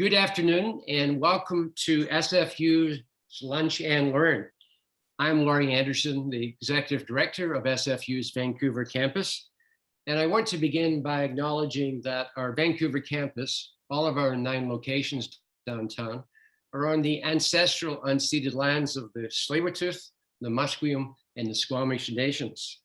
Good afternoon and welcome to SFU's Lunch and Learn. I'm Laurie Anderson, the Executive Director of SFU's Vancouver campus. And I want to begin by acknowledging that our Vancouver campus, all of our 9 locations downtown, are on the ancestral unceded lands of the Tsleil-Waututh, the Musqueam, and the Squamish nations.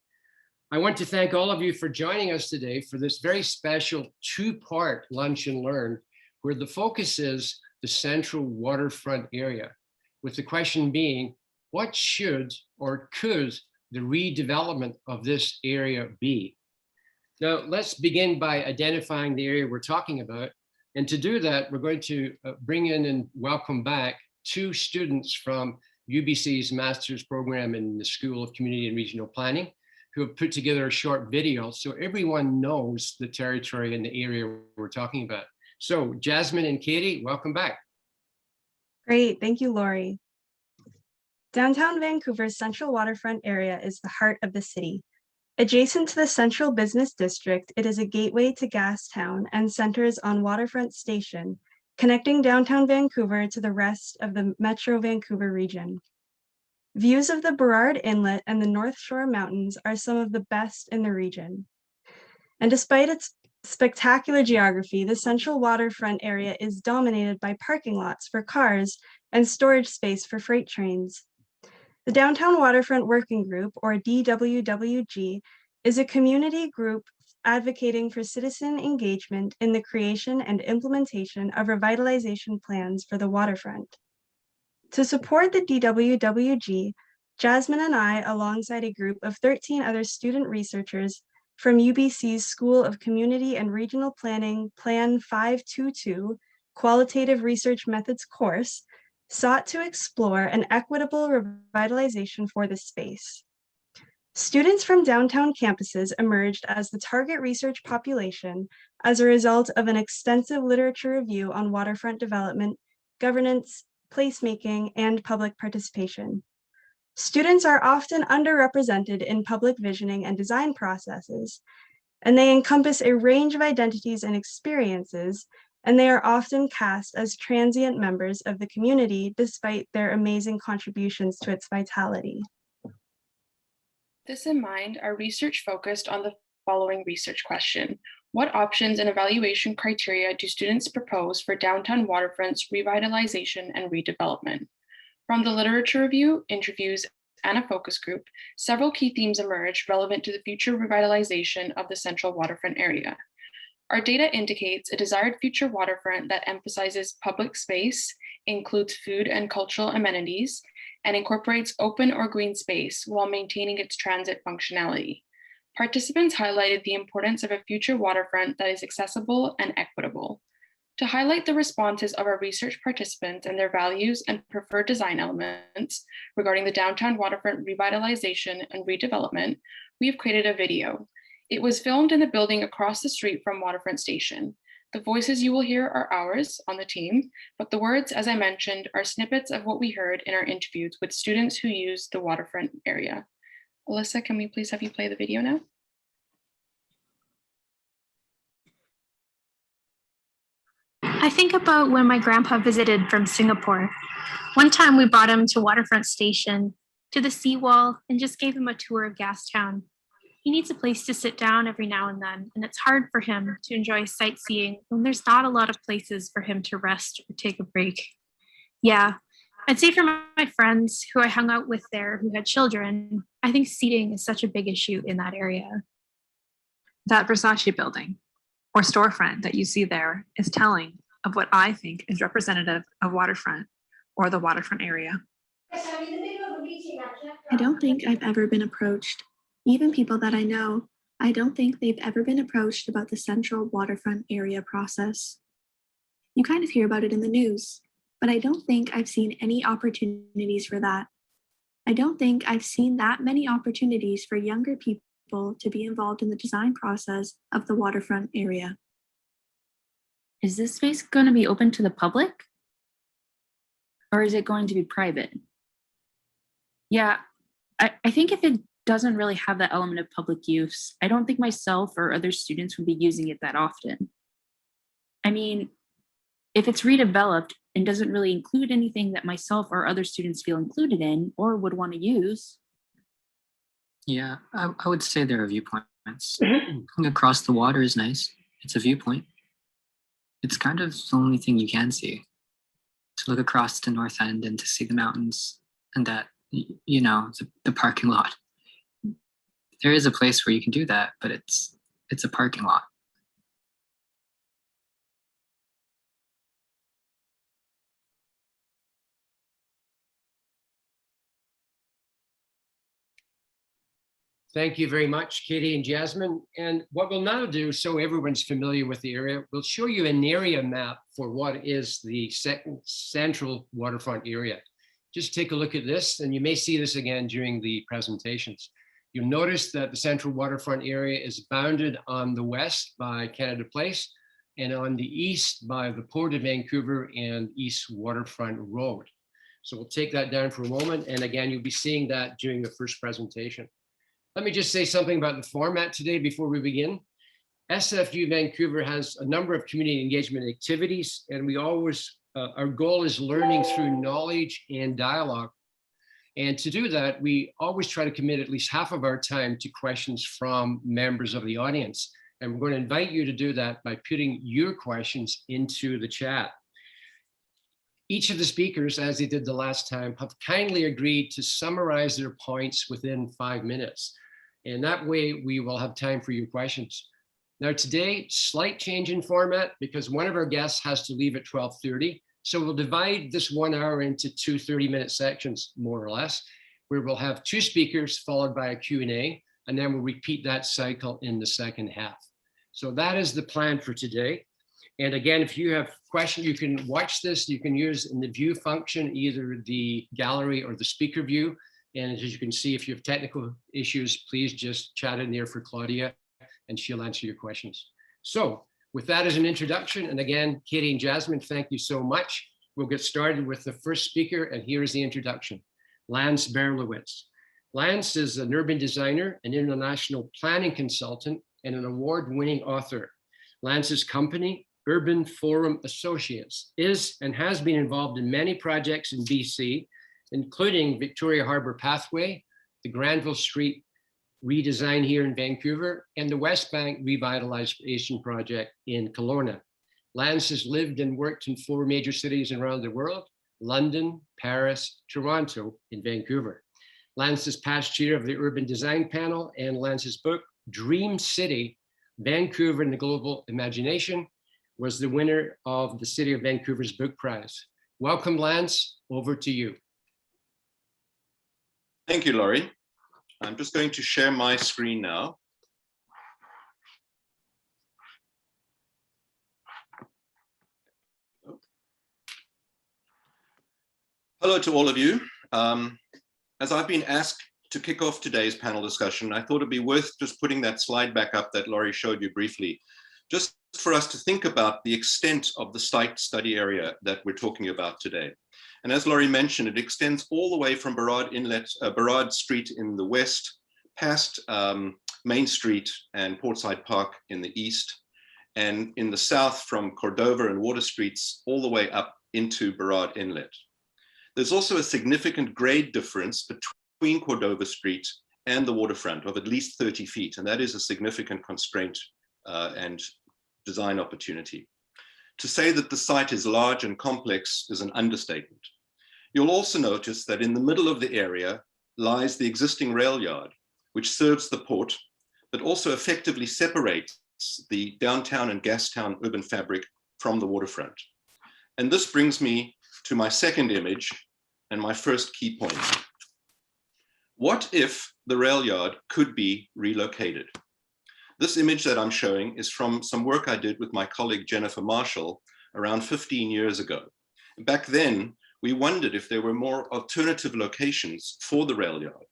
I want to thank all of you for joining us today for this very special 2-part Lunch and Learn, where the focus is the central waterfront area, with the question being, what should or could the redevelopment of this area be? Now, let's begin by identifying the area we're talking about. And to do that, we're going to bring in and welcome back 2 students from UBC's master's program in the School of Community and Regional Planning, who have put together a short video so everyone knows the territory and the area we're talking about. So Jasmine and Katie, welcome back. Great, thank you, Laurie. Downtown Vancouver's central waterfront area is the heart of the city. Adjacent to the central business district, it is a gateway to Gastown and centers on Waterfront Station, connecting downtown Vancouver to the rest of the Metro Vancouver region. Views of the Burrard Inlet and the North Shore Mountains are some of the best in the region. And despite its spectacular geography, the central waterfront area is dominated by parking lots for cars and storage space for freight trains. The Downtown Waterfront Working Group, or DWWG, is a community group advocating for citizen engagement in the creation and implementation of revitalization plans for the waterfront. To support the DWWG, Jasmine and I, alongside a group of 13 other student researchers from UBC's School of Community and Regional Planning Plan 522 Qualitative Research Methods course, sought to explore an equitable revitalization for the space. Students from downtown campuses emerged as the target research population as a result of an extensive literature review on waterfront development, governance, placemaking, and public participation. Students are often underrepresented in public visioning and design processes, and they encompass a range of identities and experiences, and they are often cast as transient members of the community despite their amazing contributions to its vitality. This in mind, our research focused on the following research question. What options and evaluation criteria do students propose for downtown waterfront's revitalization and redevelopment? From the literature review, interviews, and a focus group, several key themes emerged relevant to the future revitalization of the central waterfront area. Our data indicates a desired future waterfront that emphasizes public space, includes food and cultural amenities, and incorporates open or green space while maintaining its transit functionality. Participants highlighted the importance of a future waterfront that is accessible and equitable. To highlight the responses of our research participants and their values and preferred design elements regarding the downtown waterfront revitalization and redevelopment, we have created a video. It was filmed in the building across the street from Waterfront Station. The voices you will hear are ours on the team, but the words, as I mentioned, are snippets of what we heard in our interviews with students who use the waterfront area. Alyssa, can we please have you play the video now? I think about when my grandpa visited from Singapore. One time we brought him to Waterfront Station, to the seawall, and just gave him a tour of Gastown. He needs a place to sit down every now and then, and it's hard for him to enjoy sightseeing when there's not a lot of places for him to rest or take a break. Yeah, I'd say for my friends who I hung out with there who had children, I think seating is such a big issue in that area. That Versace building or storefront that you see there is telling of what I think is representative of waterfront or the waterfront area. I don't think I've ever been approached. Even people that I know, I don't think they've ever been approached about the central waterfront area process. You kind of hear about it in the news, but I don't think I've seen any opportunities for that. I don't think I've seen that many opportunities for younger people to be involved in the design process of the waterfront area. Is this space going to be open to the public? Or is it going to be private? Yeah, I think if it doesn't really have that element of public use, I don't think myself or other students would be using it that often. I mean, if it's redeveloped and doesn't really include anything that myself or other students feel included in or would want to use. Yeah, I would say there are viewpoints. Looking across the water is nice. It's a viewpoint. It's kind of the only thing you can see. To look across to North End and to see the mountains and that, you know, the parking lot. There is a place where you can do that, but it's a parking lot. Thank you very much, Katie and Jasmine. And what we'll now do, so everyone's familiar with the area, we'll show you an area map for what is the central waterfront area. Just take a look at this, and you may see this again during the presentations. You'll notice that the central waterfront area is bounded on the west by Canada Place and on the east by the Port of Vancouver and East Waterfront Road. So we'll take that down for a moment. And again, you'll be seeing that during the first presentation. Let me just say something about the format today before we begin. SFU Vancouver has a number of community engagement activities, and we always, our goal is learning through knowledge and dialogue. And to do that, we always try to commit at least half of our time to questions from members of the audience. And we're going to invite you to do that by putting your questions into the chat. Each of the speakers, as they did the last time, have kindly agreed to summarize their points within 5 minutes. And that way we will have time for your questions. Now today, slight change in format because one of our guests has to leave at 12:30. So we'll divide this 1 hour into two 30-minute sections, more or less, where we'll have 2 speakers followed by a Q&A, and then we'll repeat that cycle in the second half. So that is the plan for today. And again, if you have questions, you can watch this, you can use in the view function, either the gallery or the speaker view. And as you can see, if you have technical issues, please just chat in there for Claudia and she'll answer your questions. So with that as an introduction, and again, Katie and Jasmine, thank you so much. We'll get started with the first speaker, and here is the introduction. Lance Berlowitz. Lance is an urban designer, an international planning consultant, and an award-winning author. Lance's company, Urban Forum Associates, is and has been involved in many projects in BC, including Victoria Harbour Pathway, the Granville Street redesign here in Vancouver, and the West Bank Revitalization Project in Kelowna. Lance has lived and worked in 4 major cities around the world: London, Paris, Toronto, and Vancouver. Lance is past chair of the Urban Design Panel, and Lance's book, Dream City, Vancouver and the Global Imagination, was the winner of the City of Vancouver's Book Prize. Welcome, Lance, over to you. Thank you, Laurie. I'm just going to share my screen now. Hello to all of you. As I've been asked to kick off today's panel discussion, I thought it'd be worth just putting that slide back up that Laurie showed you briefly, just for us to think about the extent of the site study area that we're talking about today. And as Laurie mentioned, it extends all the way from Burrard Street in the west, past Main Street and Portside Park in the east, and in the south from Cordova and Water Streets all the way up into Burrard Inlet. There's also a significant grade difference between Cordova Street and the waterfront of at least 30 feet, and that is a significant constraint and design opportunity. To say that the site is large and complex is an understatement. You'll also notice that in the middle of the area lies the existing rail yard, which serves the port, but also effectively separates the downtown and Gastown urban fabric from the waterfront. And this brings me to my second image and my first key point. What if the rail yard could be relocated? This image that I'm showing is from some work I did with my colleague Jennifer Marshall around 15 years ago. Back then, we wondered if there were more alternative locations for the rail yard.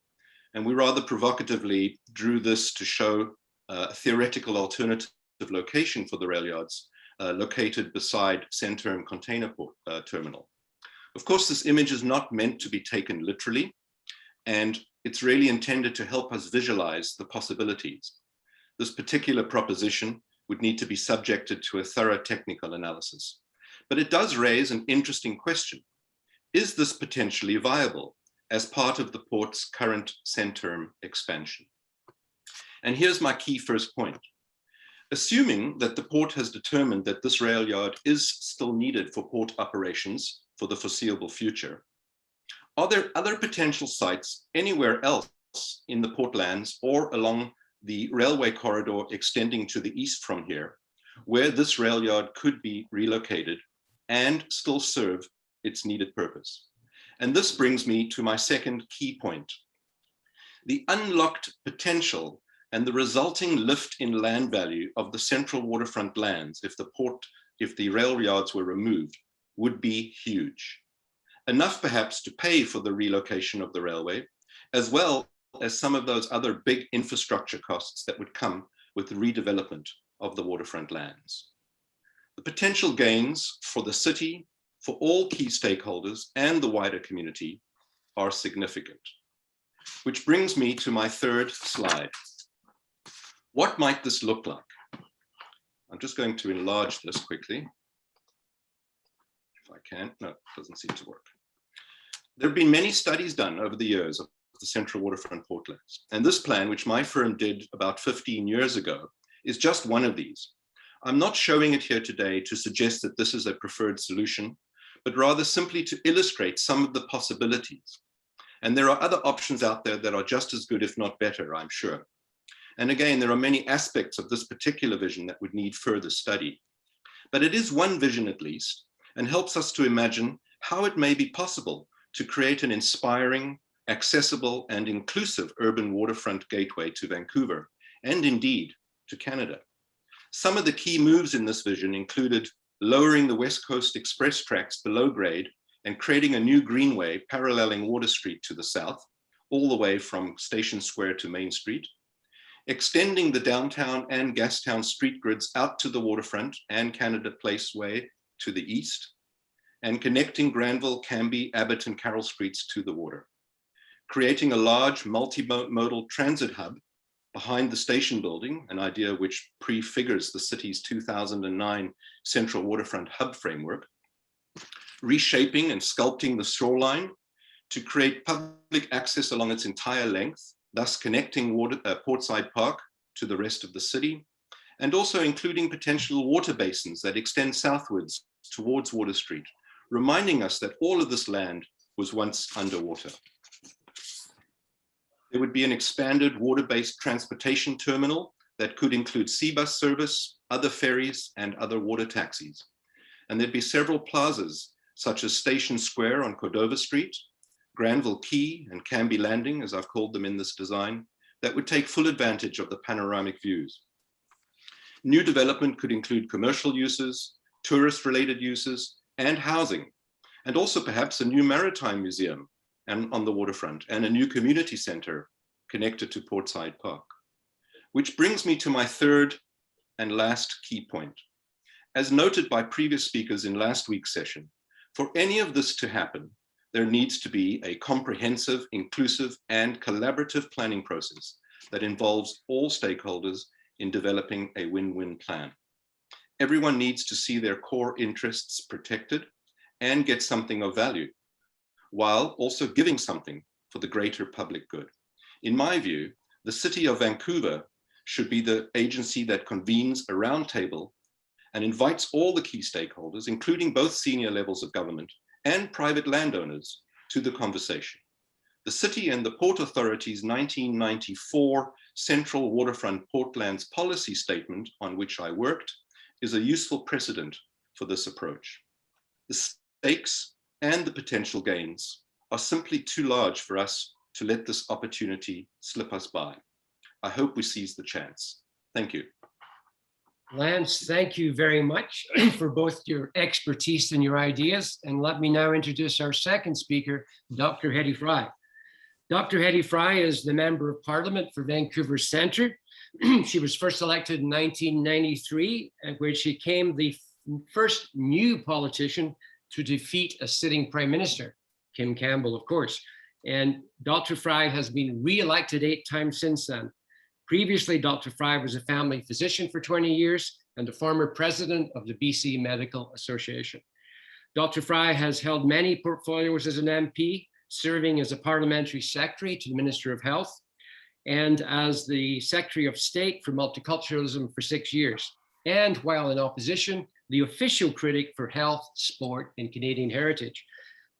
And we rather provocatively drew this to show a theoretical alternative location for the rail yards located beside Centerm Container Port Terminal. Of course, this image is not meant to be taken literally, and it's really intended to help us visualize the possibilities. This particular proposition would need to be subjected to a thorough technical analysis. but it does raise an interesting question. Is this potentially viable as part of the port's current Centerm expansion? And here's my key first point. Assuming that the port has determined that this rail yard is still needed for port operations for the foreseeable future, are there other potential sites anywhere else in the portlands or along the railway corridor extending to the east from here, where this rail yard could be relocated and still serve its needed purpose? And this brings me to my second key point. The unlocked potential and the resulting lift in land value of the central waterfront lands if the rail yards were removed would be huge. Enough perhaps to pay for the relocation of the railway, as well as some of those other big infrastructure costs that would come with the redevelopment of the waterfront lands. The potential gains for the city, for all key stakeholders and the wider community are significant. Which brings me to my third slide. What might this look like? I'm just going to enlarge this quickly. If I can, no, it doesn't seem to work. There have been many studies done over the years of the central waterfront portlands. And this plan, which my firm did about 15 years ago, is just one of these. I'm not showing it here today to suggest that this is a preferred solution, but rather simply to illustrate some of the possibilities. And there are other options out there that are just as good, if not better, I'm sure. And again, there are many aspects of this particular vision that would need further study. But it is one vision at least, and helps us to imagine how it may be possible to create an inspiring, accessible, and inclusive urban waterfront gateway to Vancouver, and indeed to Canada. Some of the key moves in this vision included lowering the West Coast Express tracks below grade and creating a new greenway paralleling Water Street to the south, all the way from Station Square to Main Street, extending the downtown and Gastown street grids out to the waterfront and Canada Place Way to the east, and connecting Granville, Cambie, Abbott, and Carroll streets to the water, creating a large multimodal transit hub behind the station building, an idea which prefigures the city's 2009 Central Waterfront Hub framework, reshaping and sculpting the shoreline to create public access along its entire length, thus connecting Portside Park to the rest of the city, and also including potential water basins that extend southwards towards Water Street, reminding us that all of this land was once underwater. There would be an expanded water-based transportation terminal that could include sea-bus service, other ferries, and other water taxis. And there'd be several plazas, such as Station Square on Cordova Street, Granville Quay and Cambie Landing, as I've called them in this design, that would take full advantage of the panoramic views. New development could include commercial uses, tourist-related uses, and housing, and also perhaps a new maritime museum and on the waterfront, and a new community center connected to Portside Park. Which brings me to my third and last key point. As noted by previous speakers in last week's session, for any of this to happen, there needs to be a comprehensive, inclusive, and collaborative planning process that involves all stakeholders in developing a win-win plan. Everyone needs to see their core interests protected and get something of value, while also giving something for the greater public good. In my view, the City of Vancouver should be the agency that convenes a roundtable and invites all the key stakeholders, including both senior levels of government and private landowners, to the conversation. The city and the Port Authority's 1994 Central Waterfront Portlands Policy Statement, on which I worked, is a useful precedent for this approach. The stakes and the potential gains are simply too large for us to let this opportunity slip us by. I hope we seize the chance. Thank you. Lance, thank you very much for both your expertise and your ideas. And let me now introduce our second speaker, Dr. Hetty Fry. Dr. Hetty Fry is the Member of Parliament for Vancouver Centre. She was first elected in 1993, where she became the first new politician to defeat a sitting Prime Minister, Kim Campbell, of course. And Dr. Fry has been re-elected 8 times since then. Previously, Dr. Fry was a family physician for 20 years and the former president of the BC Medical Association. Dr. Fry has held many portfolios as an MP, serving as a parliamentary secretary to the Minister of Health and as the Secretary of State for Multiculturalism for 6 years. And while in opposition, the official critic for health, sport, and Canadian heritage.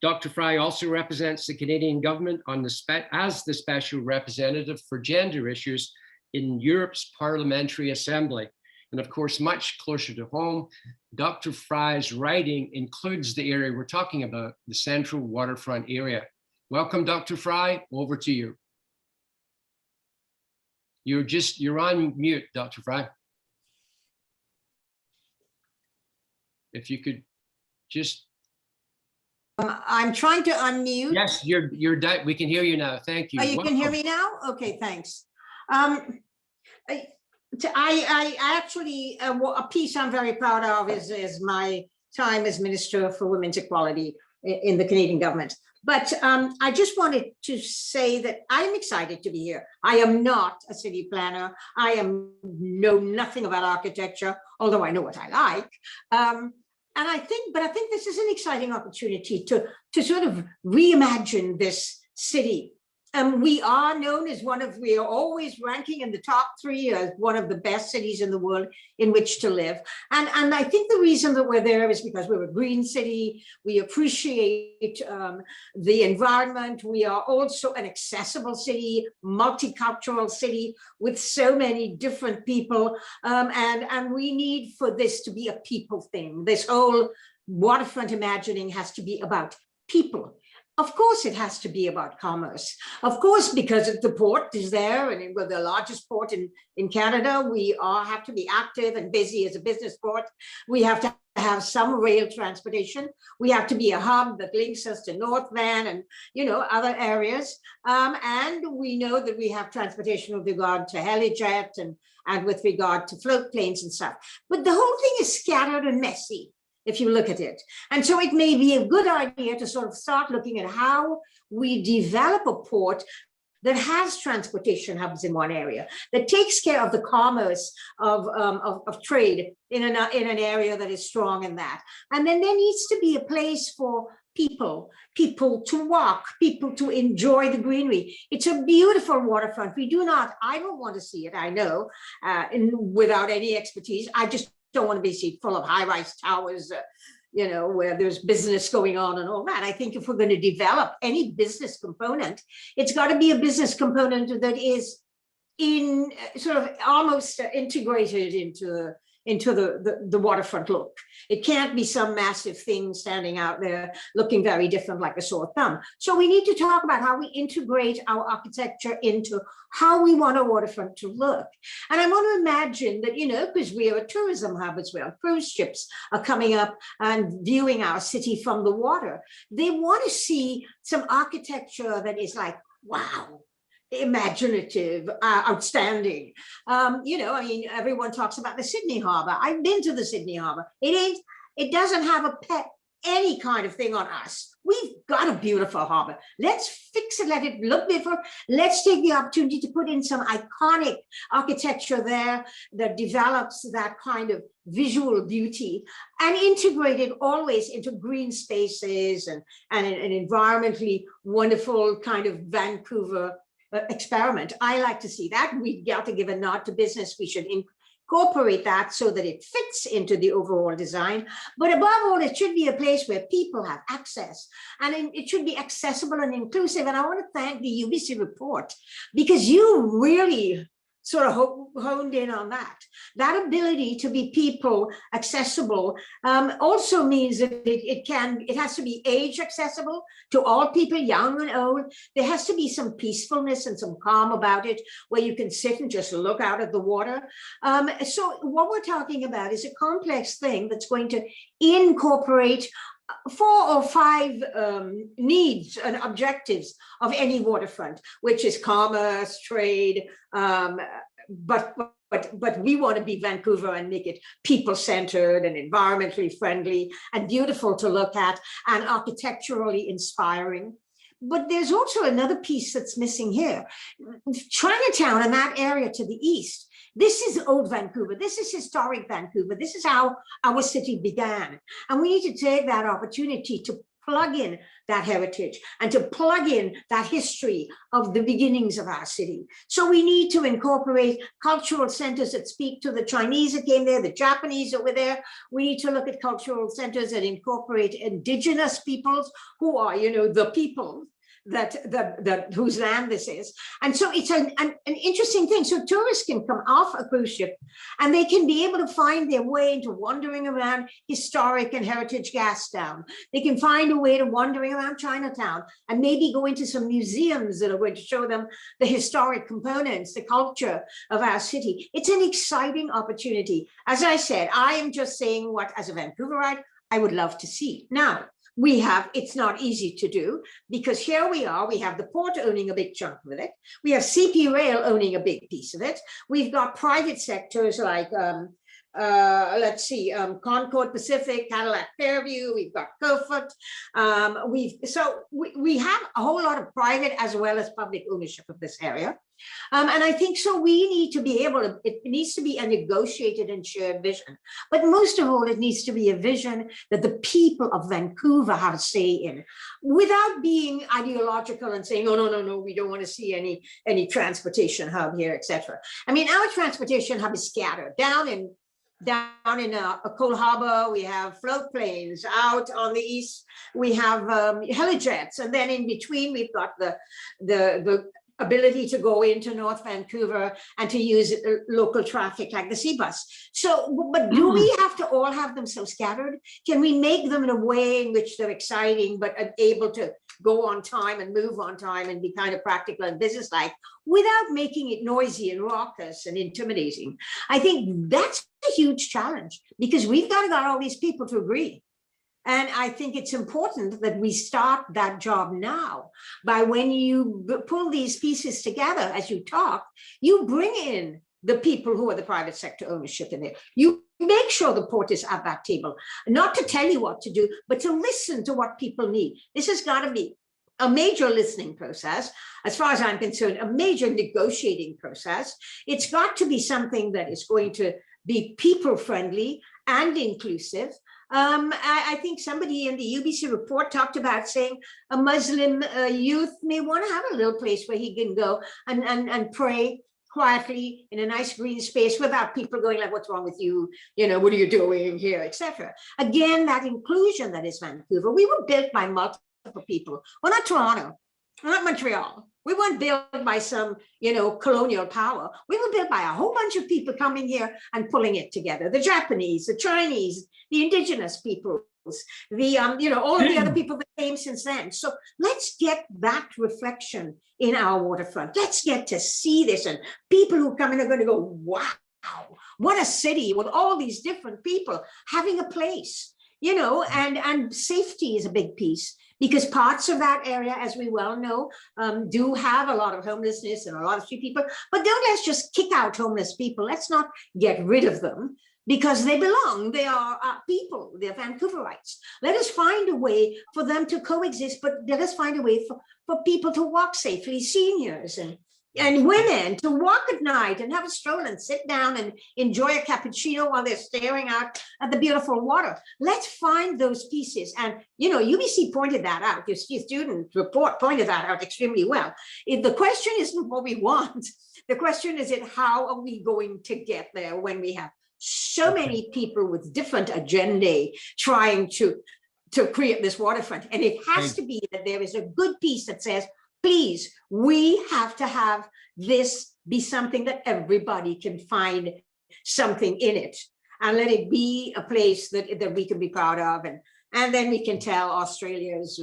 Dr. Fry also represents the Canadian government as the special representative for gender issues in Europe's Parliamentary Assembly. And of course, much closer to home, Dr. Fry's writing includes the area we're talking about, the Central Waterfront area. Welcome, Dr. Fry, over to you. You're on mute, Dr. Fry. If you could just. I'm trying to unmute. Yes, we can hear you now. Thank you. Oh, you can hear me now? Okay, thanks. I actually, a piece I'm very proud of is my time as Minister for Women's Equality in the Canadian government. But I just wanted to say that I'm excited to be here. I am not a city planner. I know nothing about architecture, although I know what I like. And I think this is an exciting opportunity to sort of reimagine this city. We are known as we are always ranking in the top 3 as one of the best cities in the world in which to live. And I think the reason that we're there is because we're a green city. We appreciate the environment. We are also an accessible city, multicultural city with so many different people. And we need for this to be a people thing. This whole waterfront imagining has to be about people. Of course, it has to be about commerce. Of course, because the port is there and we're the largest port in Canada, we have to be active and busy as a business port. We have to have some rail transportation. We have to be a hub that links us to North Van and other areas. And we know that we have transportation with regard to helijet and with regard to float planes and stuff. But the whole thing is scattered and messy, if you look at it. And so it may be a good idea to sort of start looking at how we develop a port that has transportation hubs in one area, that takes care of the commerce of trade in an area that is strong in that. And then there needs to be a place for people to walk, people to enjoy the greenery. It's a beautiful waterfront. I don't want to see it, I know, without any expertise. I just don't want to be full of high-rise towers, where there's business going on and all that. I think if we're going to develop any business component, it's got to be a business component that is in sort of almost integrated into the waterfront look. It can't be some massive thing standing out there looking very different like a sore thumb. So we need to talk about how we integrate our architecture into how we want our waterfront to look. And I want to imagine that, because we are a tourism hub as well, cruise ships are coming up and viewing our city from the water. They want to see some architecture that is like, wow, imaginative, outstanding. Everyone talks about the Sydney Harbour. I've been to the Sydney Harbour. It doesn't have any kind of thing on us. We've got a beautiful harbor. Let's fix it, let it look different. Let's take the opportunity to put in some iconic architecture there that develops that kind of visual beauty and integrate it always into green spaces and an environmentally wonderful kind of Vancouver experiment. I like to see that. We've got to give a nod to business. We should incorporate that so that it fits into the overall design. But above all, it should be a place where people have access, and it should be accessible and inclusive. And I want to thank the UBC report, because you really sort of honed in on that. That ability to be people accessible also means that it has to be age accessible to all people, young and old. There has to be some peacefulness and some calm about it, where you can sit and just look out at the water. So what we're talking about is a complex thing that's going to incorporate 4 or 5 needs and objectives of any waterfront, which is commerce, trade, but we want to be Vancouver and make it people-centered and environmentally friendly and beautiful to look at and architecturally inspiring. But there's also another piece that's missing here. Chinatown and that area to the east This is old Vancouver. This is historic Vancouver. This is how our city began. And we need to take that opportunity to plug in that heritage and to plug in that history of the beginnings of our city. So we need to incorporate cultural centers that speak to the Chinese that came there, the Japanese that were there. We need to look at cultural centers that incorporate indigenous peoples who are, you know, the people that whose land this is. And so it's an interesting thing. So tourists can come off a cruise ship and they can be able to find their way into wandering around historic and heritage Gastown. They can find a way to wandering around Chinatown and maybe go into some museums that are going to show them the historic components, the culture of our city. It's an exciting opportunity. As I said, I am just saying what, as a Vancouverite, I would love to see. Now, it's not easy to do because here we have the port owning a big chunk of it. We have CP Rail owning a big piece of it. We've got private sectors like, Concord Pacific, Cadillac Fairview, we've got Kerfoot. We have a whole lot of private as well as public ownership of this area. And I think so we need to be able to, it needs to be a negotiated and shared vision. But most of all, it needs to be a vision that the people of Vancouver have a say in, without being ideological and saying, oh, no, we don't want to see any transportation hub here, etc. I mean, our transportation hub is scattered down in Cole Harbor. We have float planes out on the east. We have helijets, and then in between we've got the ability to go into North Vancouver and to use local traffic like the sea bus. So, but do we have to all have them so scattered? Can we make them in a way in which they're exciting, but able to go on time and move on time and be kind of practical and businesslike without making it noisy and raucous and intimidating? I think that's a huge challenge because we've got all these people to agree. And I think it's important that we start that job now by when you pull these pieces together as you talk, you bring in the people who are the private sector ownership in there. You make sure the port is at that table, not to tell you what to do, but to listen to what people need. This has got to be a major listening process. As far as I'm concerned, a major negotiating process. It's got to be something that is going to be people friendly and inclusive. I think somebody in the UBC report talked about saying a Muslim youth may want to have a little place where he can go and pray quietly in a nice green space without people going like, what's wrong with you? You know, what are you doing here, etc. Again, that inclusion that is Vancouver. We were built by multiple people. We're not Toronto, we're not Montreal. We weren't built by some, colonial power. We were built by a whole bunch of people coming here and pulling it together. The Japanese, the Chinese, the indigenous peoples, all of the other people that came since then. So let's get that reflection in our waterfront. Let's get to see this, and people who come in are going to go, wow, what a city with all these different people having a place, and safety is a big piece. Because parts of that area, as we well know, do have a lot of homelessness and a lot of street people. But don't let's just kick out homeless people. Let's not get rid of them because they belong. They are people. They're Vancouverites. Let us find a way for them to coexist, but let us find a way for people to walk safely, seniors and women to walk at night and have a stroll and sit down and enjoy a cappuccino while they're staring out at the beautiful water. Let's find those pieces. And, UBC pointed that out. Your student report pointed that out extremely well. The question isn't what we want. The question is how are we going to get there when we have so many people with different agendae trying to create this waterfront? And it has to be that there is a good piece that says, please, we have to have this be something that everybody can find something in it, and let it be a place that we can be proud of, and then we can tell Australia's,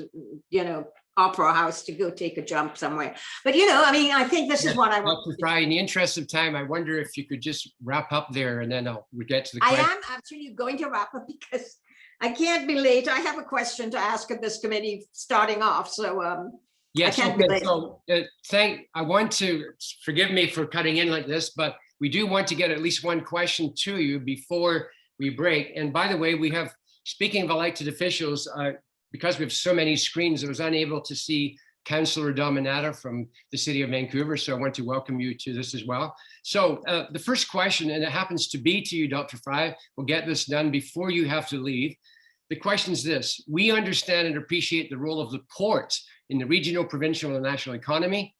opera house to go take a jump somewhere. But I think this is what I want. Dr. Fry, in the interest of time, I wonder if you could just wrap up there, and then we get to the question. I am actually going to wrap up because I can't be late. I have a question to ask of this committee starting off. So. Yes, okay. So I want to, forgive me for cutting in like this, but we do want to get at least one question to you before we break. And by the way, we have, speaking of elected officials, because we have so many screens, I was unable to see Councillor Dominata from the city of Vancouver. So I want to welcome you to this as well. So the first question, and it happens to be to you, Dr. Fry, we'll get this done before you have to leave. The question is this: we understand and appreciate the role of the port in the regional, provincial, and national economy.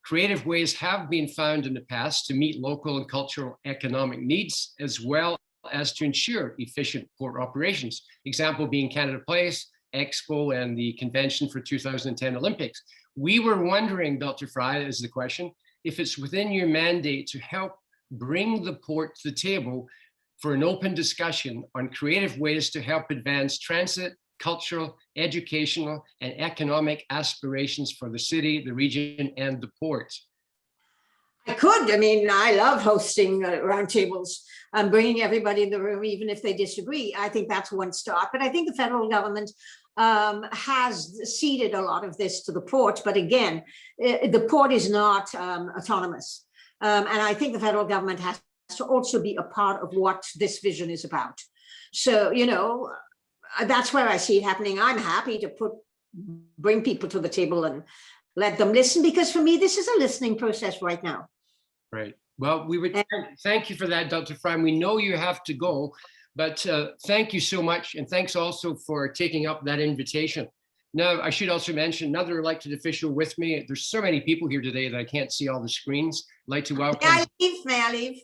Creative ways have been found in the past to meet local and cultural economic needs, as well as to ensure efficient port operations. Example being Canada Place, Expo, and the convention for 2010 Olympics. We were wondering, Dr. Fry, is the question, if it's within your mandate to help bring the port to the table for an open discussion on creative ways to help advance transit, cultural, educational, and economic aspirations for the city, the region, and the port. I could. I mean, I love hosting roundtables, bringing everybody in the room, even if they disagree. I think that's one start. But I think the federal government has ceded a lot of this to the port. But again, the port is not autonomous. And I think the federal government has to also be a part of what this vision is about. So, you know, that's where I see it happening. I'm happy to bring people to the table and let them listen, because for me, this is a listening process right now. Right. Well, we would thank you for that, Dr. Fry. We know you have to go, but thank you so much. And thanks also for taking up that invitation. Now, I should also mention another elected official with me. There's so many people here today that I can't see all the screens. I'd like to welcome. May I leave? May I leave?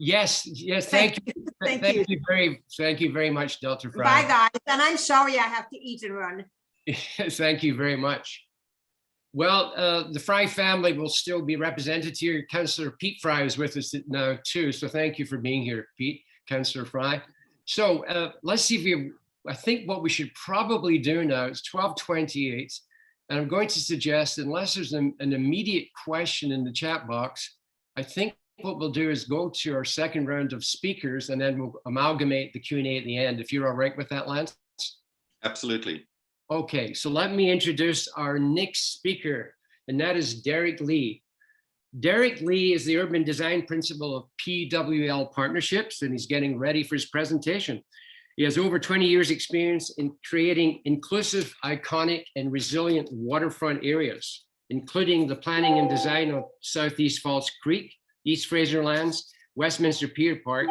Yes, thank you. Thank you very much, Dr. Fry. Bye, guys. And I'm sorry I have to eat and run. Thank you very much. Well, the Fry family will still be represented here. Councillor Pete Fry is with us now too. So thank you for being here, Pete, Councillor Fry. So let's see if I think what we should probably do now, it's 12:28. And I'm going to suggest, unless there's an immediate question in the chat box, I think what we'll do is go to our second round of speakers, and then we'll amalgamate the Q&A at the end, if you're all right with that, Lance. Absolutely. Okay, so let me introduce our next speaker, and that is Derek Lee. Derek Lee is the urban design principal of PWL Partnerships, and he's getting ready for his presentation. He has over 20 years experience in creating inclusive, iconic, and resilient waterfront areas, including the planning and design of Southeast Falls Creek, East Fraser Lands, Westminster Pier Park,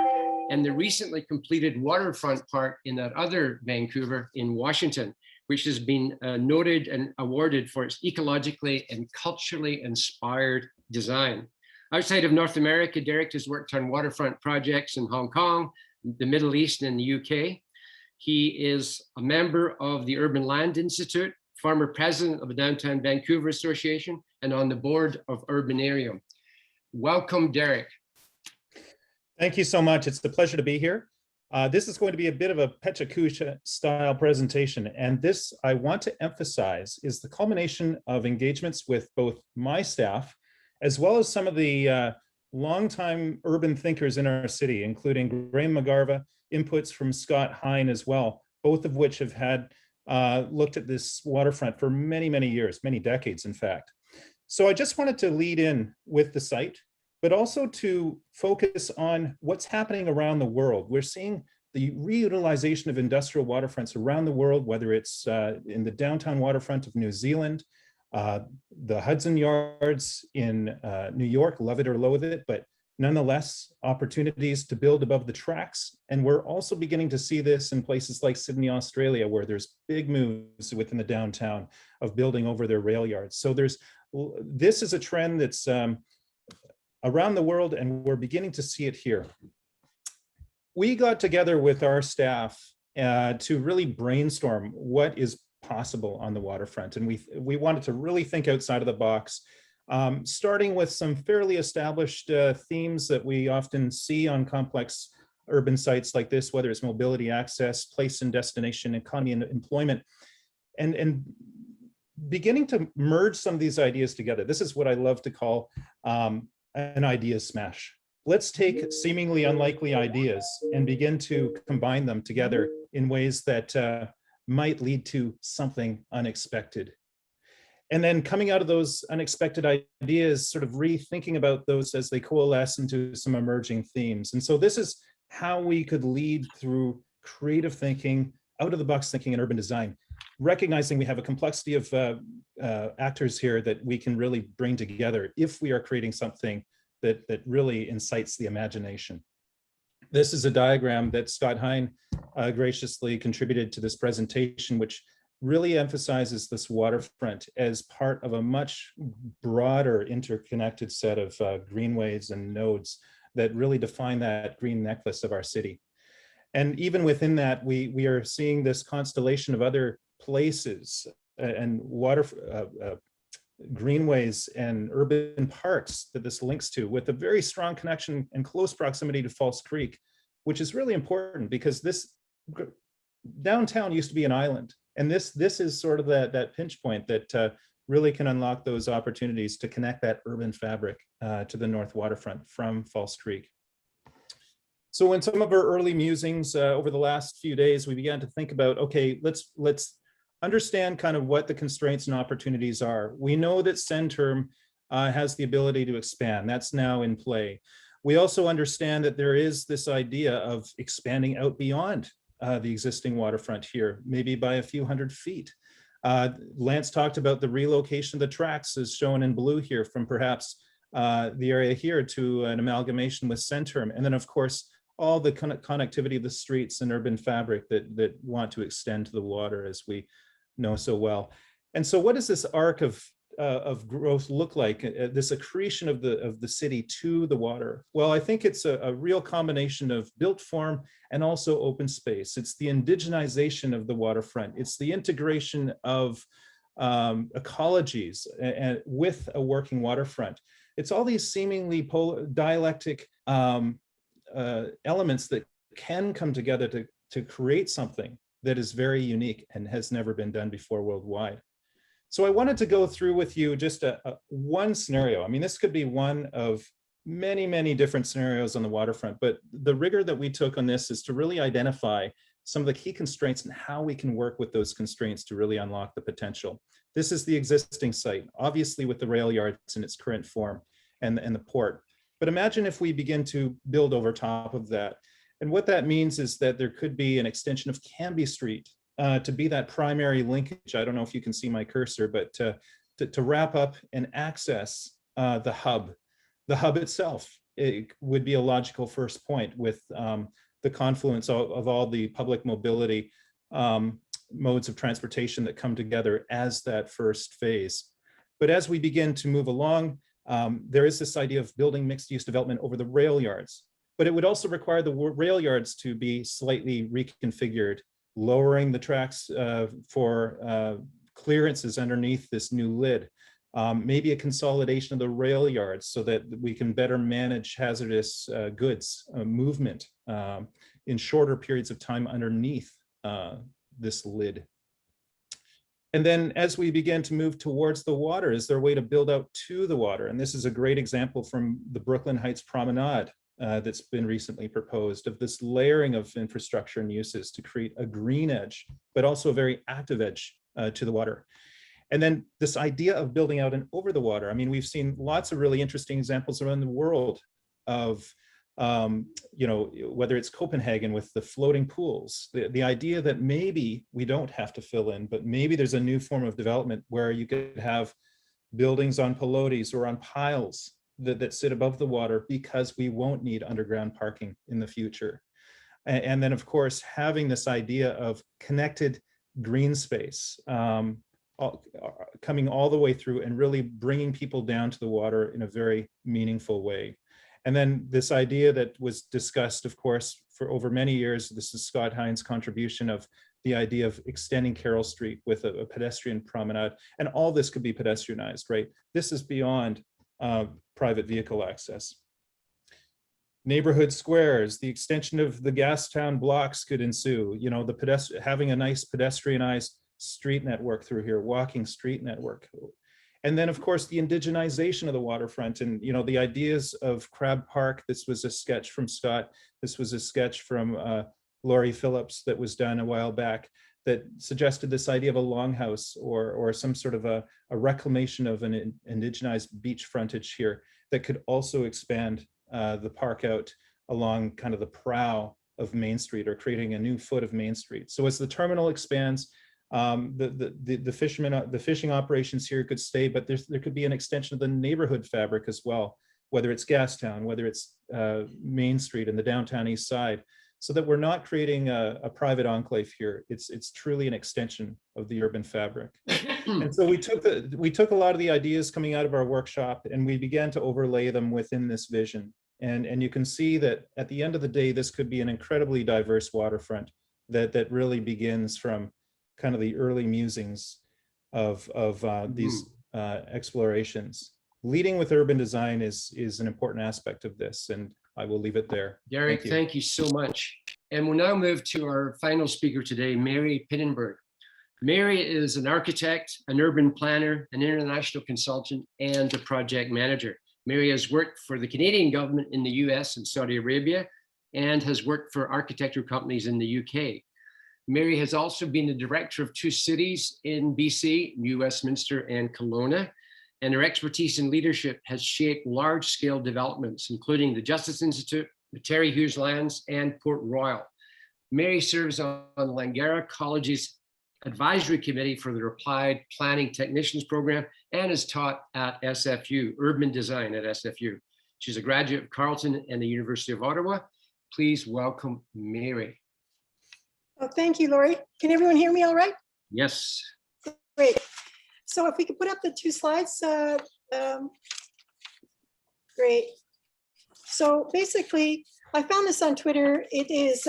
and the recently completed Waterfront Park in that other Vancouver in Washington, which has been noted and awarded for its ecologically and culturally inspired design. Outside of North America, Derek has worked on waterfront projects in Hong Kong, the Middle East, and the UK. He is a member of the Urban Land Institute, former president of the Downtown Vancouver Association, and on the board of Urbanarium. Welcome, Derek. Thank you so much. It's a pleasure to be here. This is going to be a bit of a Pechakucha style presentation. And this, I want to emphasize, is the culmination of engagements with both my staff, as well as some of the longtime urban thinkers in our city, including Graham McGarva, inputs from Scott Hine as well, both of which have had looked at this waterfront for many, many years, many decades, in fact. So I just wanted to lead in with the site, but also to focus on what's happening around the world. We're seeing the reutilization of industrial waterfronts around the world, whether it's in the downtown waterfront of New Zealand, the Hudson Yards in New York, love it or loathe it, but nonetheless, opportunities to build above the tracks. And we're also beginning to see this in places like Sydney, Australia, where there's big moves within the downtown of building over their rail yards. So this is a trend that's around the world, and we're beginning to see it here. We got together with our staff to really brainstorm what is possible on the waterfront. And we wanted to really think outside of the box, starting with some fairly established themes that we often see on complex urban sites like this, whether it's mobility, access, place and destination, economy and employment, and beginning to merge some of these ideas together. This is what I love to call an idea smash. Let's take seemingly unlikely ideas and begin to combine them together in ways that might lead to something unexpected. And then coming out of those unexpected ideas, sort of rethinking about those as they coalesce into some emerging themes. And so this is how we could lead through creative thinking, out of the box thinking, and urban design. recognizing we have a complexity of actors here that we can really bring together if we are creating something that really incites the imagination. This is a diagram that Scott Hine graciously contributed to this presentation, which really emphasizes this waterfront as part of a much broader interconnected set of greenways and nodes that really define that green necklace of our city. And even within that, we are seeing this constellation of other places and greenways and urban parks that this links to, with a very strong connection and close proximity to False Creek, which is really important because this downtown used to be an island. And this is sort of that pinch point that really can unlock those opportunities to connect that urban fabric to the North Waterfront from False Creek. So in some of our early musings over the last few days, we began to think about, okay, let's understand kind of what the constraints and opportunities are. We know that Centerm has the ability to expand. That's now in play. We also understand that there is this idea of expanding out beyond the existing waterfront here, maybe by a few hundred feet. Lance talked about the relocation of the tracks as shown in blue here from perhaps the area here to an amalgamation with Centerm. And then of course, all the connectivity of the streets and urban fabric that want to extend to the water, as we know so well. And so what does this arc of growth look like, this accretion of the city to the water? Well, I think it's a real combination of built form and also open space. It's the indigenization of the waterfront. It's the integration of ecologies and with a working waterfront. It's all these seemingly dialectic elements that can come together to create something that is very unique and has never been done before worldwide. So I wanted to go through with you just one scenario. I mean, this could be one of many, many different scenarios on the waterfront, but the rigor that we took on this is to really identify some of the key constraints and how we can work with those constraints to really unlock the potential. This is the existing site, obviously with the rail yards in its current form and the port. But imagine if we begin to build over top of that. And what that means is that there could be an extension of Canby Street to be that primary linkage. I don't know if you can see my cursor, but to wrap up and access the hub. The hub itself, it would be a logical first point with the confluence of all the public mobility modes of transportation that come together as that first phase. But as we begin to move along, there is this idea of building mixed use development over the rail yards, but it would also require the rail yards to be slightly reconfigured, lowering the tracks for clearances underneath this new lid. Maybe a consolidation of the rail yards so that we can better manage hazardous goods movement in shorter periods of time underneath this lid. And then as we begin to move towards the water, is there a way to build out to the water? And this is a great example from the Brooklyn Heights Promenade that's been recently proposed, of this layering of infrastructure and uses to create a green edge, but also a very active edge to the water. And then this idea of building out and over the water. I mean, we've seen lots of really interesting examples around the world of, you know, whether it's Copenhagen with the floating pools, the idea that maybe we don't have to fill in, but maybe there's a new form of development where you could have buildings on pilotis or on piles that sit above the water because we won't need underground parking in the future. And then of course, having this idea of connected green space, coming all the way through and really bringing people down to the water in a very meaningful way. And then this idea that was discussed, of course, for over many years, this is Scott Hine's contribution of the idea of extending Carroll Street with a pedestrian promenade. And all this could be pedestrianized, right? This is beyond private vehicle access. Neighborhood squares, the extension of the Gastown blocks could ensue. You know, having a nice pedestrianized street network through here, walking street network. And then of course, the indigenization of the waterfront and, you know, the ideas of Crab Park. This was a sketch from Scott. This was a sketch from Laurie Phillips that was done a while back that suggested this idea of a longhouse or some sort of a reclamation of an indigenized beach frontage here that could also expand the park out along kind of the prow of Main Street, or creating a new foot of Main Street. So as the terminal expands, The fishermen, the fishing operations here could stay, but there could be an extension of the neighborhood fabric as well, whether it's Gastown, whether it's Main Street and the downtown east side, so that we're not creating a private enclave here. It's truly an extension of the urban fabric. And so we took a lot of the ideas coming out of our workshop and we began to overlay them within this vision. And you can see that at the end of the day, this could be an incredibly diverse waterfront that really begins from kind of the early musings of these explorations. Leading with urban design is an important aspect of this, and I will leave it there. Derek, thank you so much. And we'll now move to our final speaker today, Mary Pittenberg. Mary is an architect, an urban planner, an international consultant, and a project manager. Mary has worked for the Canadian government in the US and Saudi Arabia, and has worked for architecture companies in the UK. Mary has also been the director of 2 cities in BC, New Westminster and Kelowna, and her expertise in leadership has shaped large-scale developments, including the Justice Institute, the Terry Hughes Lands, and Port Royal. Mary serves on Langara College's advisory committee for the Applied Planning Technicians program and is taught at SFU, urban design at SFU. She's a graduate of Carleton and the University of Ottawa. Please welcome Mary. Oh, thank you, Laurie. Can everyone hear me all right? Yes. Great. So if we could put up the 2 slides. Great. So basically, I found this on Twitter. It is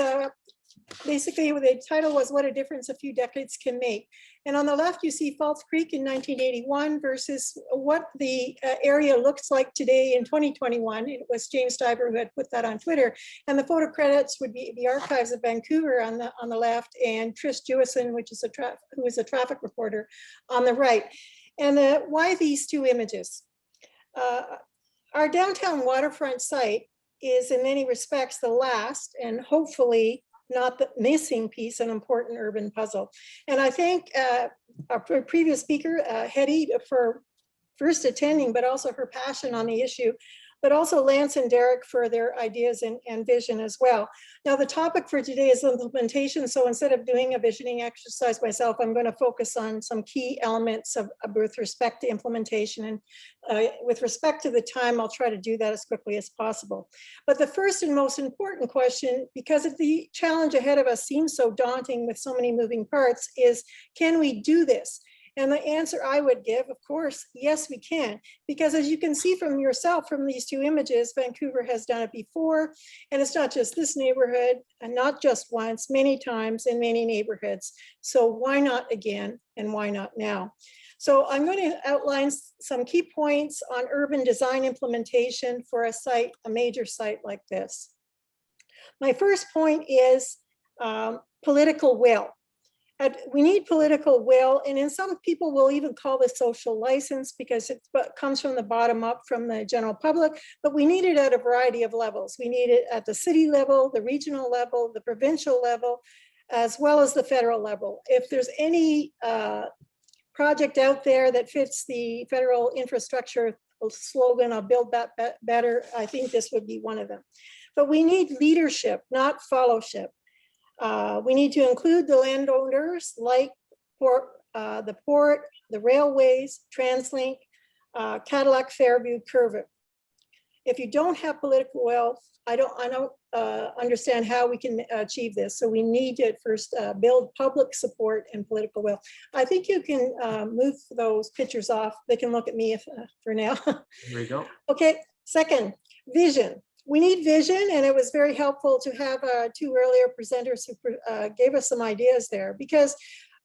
basically the title was "What a Difference a Few Decades Can Make." And on the left, you see Falls Creek in 1981 versus what the area looks like today in 2021. It was James Stiver who had put that on Twitter. And the photo credits would be the Archives of Vancouver on the left, and Trish Jewison, who is a traffic reporter, on the right. And why these 2 images? Our downtown waterfront site is in many respects the last and hopefully not the missing piece, an important urban puzzle. And I thank our previous speaker, Hetty, for first attending, but also her passion on the issue, but also Lance and Derek for their ideas and vision as well. Now, the topic for today is implementation. So instead of doing a visioning exercise myself, I'm going to focus on some key elements with respect to implementation. And with respect to the time, I'll try to do that as quickly as possible. But the first and most important question, because of the challenge ahead of us seems so daunting with so many moving parts, is can we do this? And the answer I would give, of course, yes, we can. Because as you can see from yourself from these 2 images, Vancouver has done it before. And it's not just this neighborhood, and not just once, many times in many neighborhoods. So why not again, and why not now? So I'm going to outline some key points on urban design implementation for a site, a major site like this. My first point is political will. We need political will, and in some people will even call this social license because it comes from the bottom up from the general public, but we need it at a variety of levels. We need it at the city level, the regional level, the provincial level, as well as the federal level. If there's any project out there that fits the federal infrastructure slogan of "Build Back Better," I think this would be one of them. But we need leadership, not followship. We need to include the landowners like the port, the railways, TransLink, Cadillac Fairview, Curvit. If you don't have political will, I don't understand how we can achieve this. So we need to first build public support and political will. I think you can move those pictures off. They can look at me for now. There you go. Okay, second, vision. We need vision, and it was very helpful to have 2 earlier presenters who gave us some ideas there, because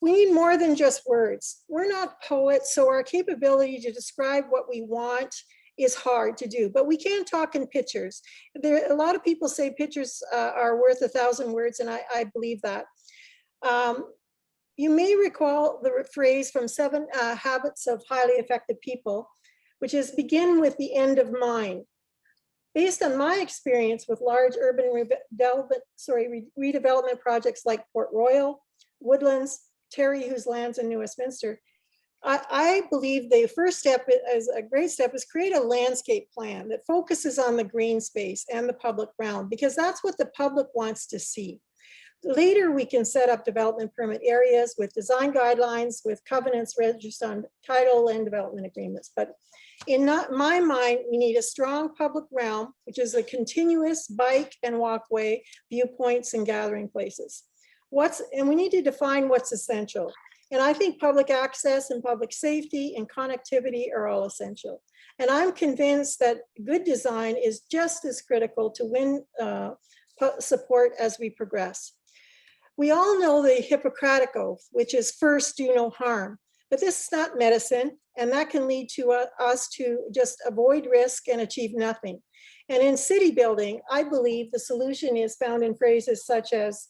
we need more than just words. We're not poets, so our capability to describe what we want is hard to do, but we can talk in pictures. A lot of people say pictures are worth 1,000 words, and I believe that. You may recall the phrase from 7 Habits of Highly Effective People, which is begin with the end of mind. Based on my experience with large urban redevelopment projects like Port Royal, Woodlands, Terry Hughes Lands, and New Westminster, I believe the first step, is a great step, is create a landscape plan that focuses on the green space and the public realm, because that's what the public wants to see. Later, we can set up development permit areas with design guidelines, with covenants registered on title and development agreements. But in my mind, we need a strong public realm, which is a continuous bike and walkway, viewpoints and gathering places. And we need to define what's essential. And I think public access and public safety and connectivity are all essential. And I'm convinced that good design is just as critical to win support as we progress. We all know the Hippocratic Oath, which is first do no harm, but this is not medicine, and that can lead to us to just avoid risk and achieve nothing. And in city building, I believe the solution is found in phrases such as,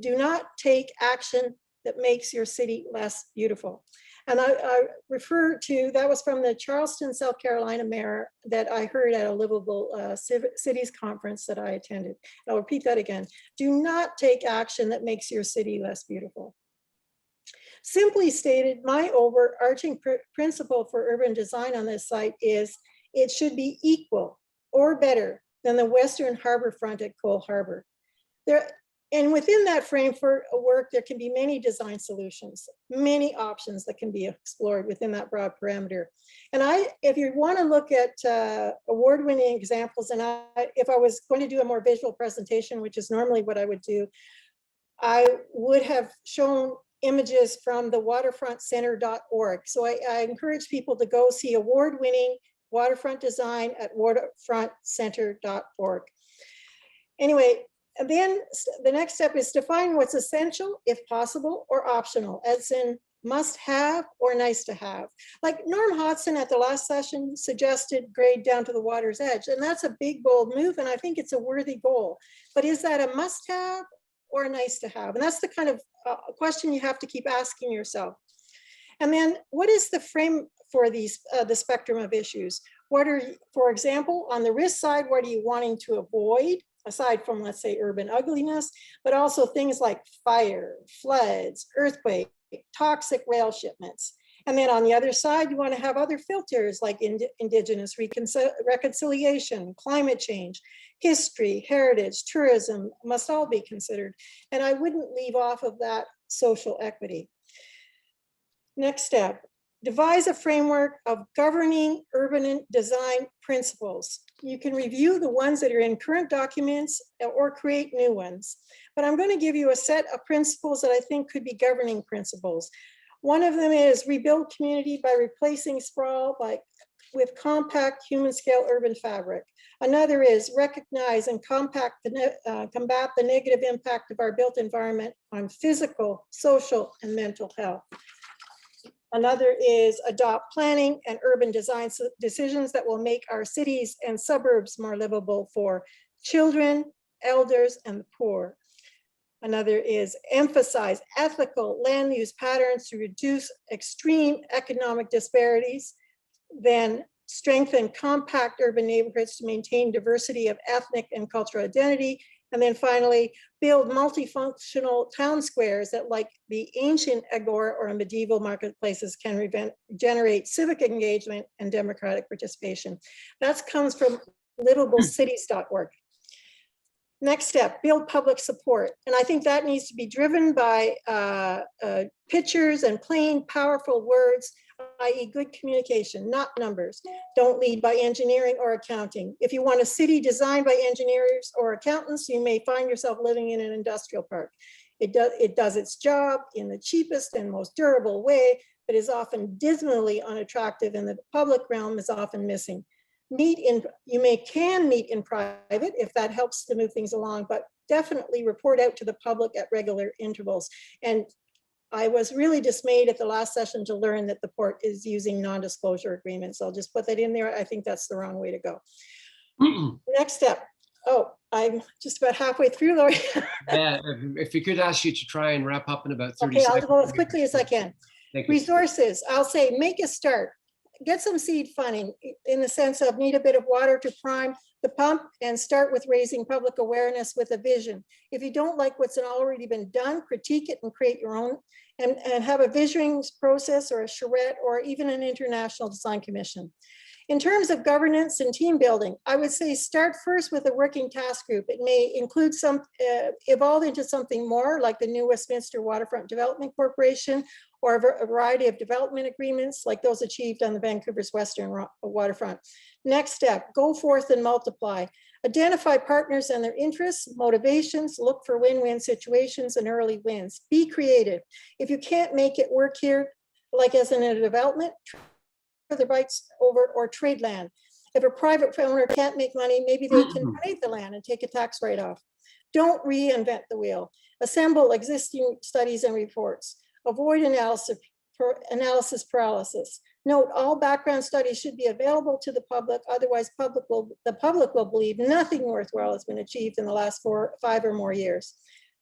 do not take action that makes your city less beautiful. And I refer to, that was from the Charleston, South Carolina mayor that I heard at a Livable Cities conference that I attended. I'll repeat that again. Do not take action that makes your city less beautiful. Simply stated, my overarching principle for urban design on this site is it should be equal or better than the Western Harbor front at Cole Harbor. And within that framework, there can be many design solutions, many options that can be explored within that broad parameter. And if you want to look at award-winning examples, and if I was going to do a more visual presentation, which is normally what I would do, I would have shown images from the waterfrontcenter.org. So I encourage people to go see award-winning waterfront design at waterfrontcenter.org. Anyway, and then the next step is define what's essential, if possible, or optional, as in must have or nice to have. Like Norm Hodson at the last session suggested grade down to the water's edge, and that's a big, bold move, and I think it's a worthy goal. But is that a must have or a nice to have? And that's the kind of question you have to keep asking yourself. And then what is the frame for these, the spectrum of issues? What are, for example, on the risk side, what are you wanting to avoid? Aside from, let's say, urban ugliness, but also things like fire, floods, earthquake, toxic rail shipments. And then on the other side, you want to have other filters like Indigenous reconciliation, climate change, history, heritage, tourism must all be considered. And I wouldn't leave off of that social equity. Next step, devise a framework of governing urban design principles. You can review the ones that are in current documents or create new ones. But I'm going to give you a set of principles that I think could be governing principles. One of them is rebuild community by replacing sprawl with compact human scale urban fabric. Another is recognize and combat the negative impact of our built environment on physical, social, and mental health. Another is adopt planning and urban design decisions that will make our cities and suburbs more livable for children, elders, and the poor. Another is emphasize ethical land use patterns to reduce extreme economic disparities. Then strengthen compact urban neighborhoods to maintain diversity of ethnic and cultural identity. And then finally, build multifunctional town squares that, like the ancient agora or medieval marketplaces, can generate civic engagement and democratic participation. That comes from livableCities.org. Next step, build public support. And I think that needs to be driven by pictures and plain, powerful words, i.e. good communication, not numbers. Don't lead by engineering or accounting. If you want a city designed by engineers or accountants, you may find yourself living in an industrial park. It does its job in the cheapest and most durable way, but is often dismally unattractive, and the public realm is often missing. You can meet in private if that helps to move things along, but definitely report out to the public at regular intervals. And I was really dismayed at the last session to learn that the port is using non-disclosure agreements. I'll just put that in there. I think that's the wrong way to go. Next step. Oh, I'm just about halfway through, Lori. Yeah, if we could ask you to try and wrap up in about 30 Okay, seconds. I'll go as quickly as I can. Thank you. Resources, I'll say make a start. Get some seed funding in the sense of need a bit of water to prime the pump, and start with raising public awareness with a vision. If you don't like what's already been done, critique it and create your own, and have a visioning process or a charrette or even an international design commission. In terms of governance and team building, I would say start first with a working task group. It may include evolve into something more like the new Westminster Waterfront Development Corporation, or a variety of development agreements like those achieved on the Vancouver's Western Waterfront. Next step, go forth and multiply. Identify partners and their interests, motivations, look for win-win situations and early wins. Be creative. If you can't make it work here, like as in a development, the rights over or trade land. If a private owner can't make money, maybe they can donate the land and take a tax write-off. Don't reinvent the wheel. Assemble existing studies and reports. Avoid analysis paralysis. Note, all background studies should be available to the public, otherwise the public will believe nothing worthwhile has been achieved in the last 5 or more years.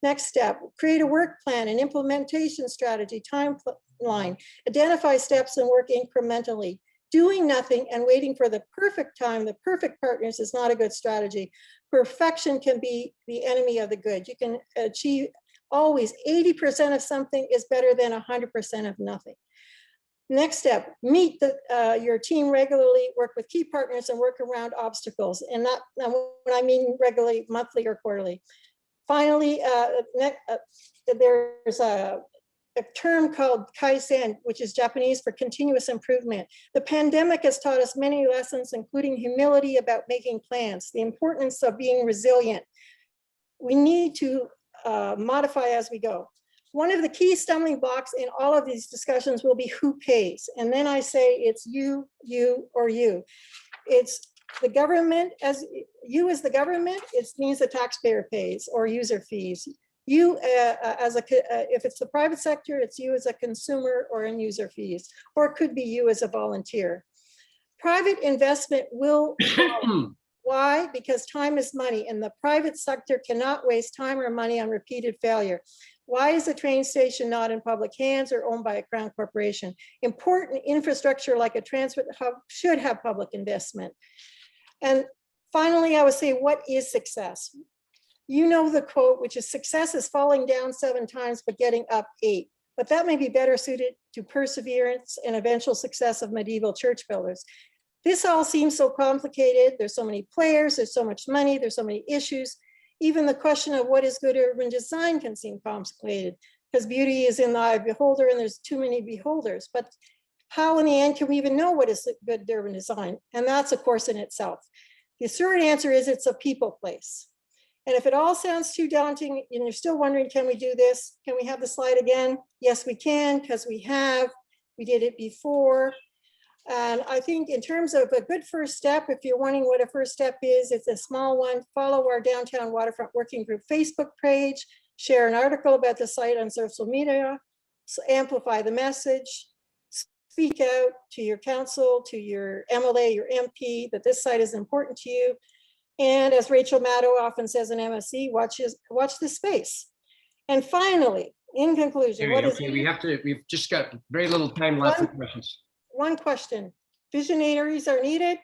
Next step, create a work plan and implementation strategy timeline. Identify steps and work incrementally. Doing nothing and waiting for the perfect time, the perfect partners is not a good strategy. Perfection can be the enemy of the good. You can achieve always 80% of something is better than 100% of nothing. Next step, meet your team regularly, work with key partners and work around obstacles. And not when I mean regularly, monthly or quarterly. Finally, there's a term called Kaizen, which is Japanese for continuous improvement. The pandemic has taught us many lessons, including humility about making plans, the importance of being resilient. We need to modify as we go. One of the key stumbling blocks in all of these discussions will be who pays. And then I say it's you, or you. It's the government, as you as the government, it means the taxpayer pays or user fees. You if it's the private sector, it's you as a consumer or in user fees, or it could be you as a volunteer. Private investment will follow. Why? Because time is money and the private sector cannot waste time or money on repeated failure. Why is the train station not in public hands or owned by a crown corporation? Important infrastructure like a transit hub should have public investment. And finally, I would say, what is success? You know the quote, which is success is falling down 7 times, but getting up 8. But that may be better suited to perseverance and eventual success of medieval church builders. This all seems so complicated. There's so many players, there's so much money, there's so many issues. Even the question of what is good urban design can seem complicated because beauty is in the eye of the beholder and there's too many beholders. But how in the end can we even know what is good urban design? And that's a course in itself. The short answer is it's a people place. And if it all sounds too daunting and you're still wondering, can we do this? Can we have the slide again? Yes, we can, because we did it before. And I think in terms of a good first step, if you're wondering what a first step is, it's a small one. Follow our Downtown Waterfront Working Group Facebook page, share an article about the site on social media, amplify the message, speak out to your council, to your MLA, your MP, that this site is important to you. And as Rachel Maddow often says in MSC, watch this space. And finally, in conclusion, we've just got very little time left for questions. One question, visionaries are needed,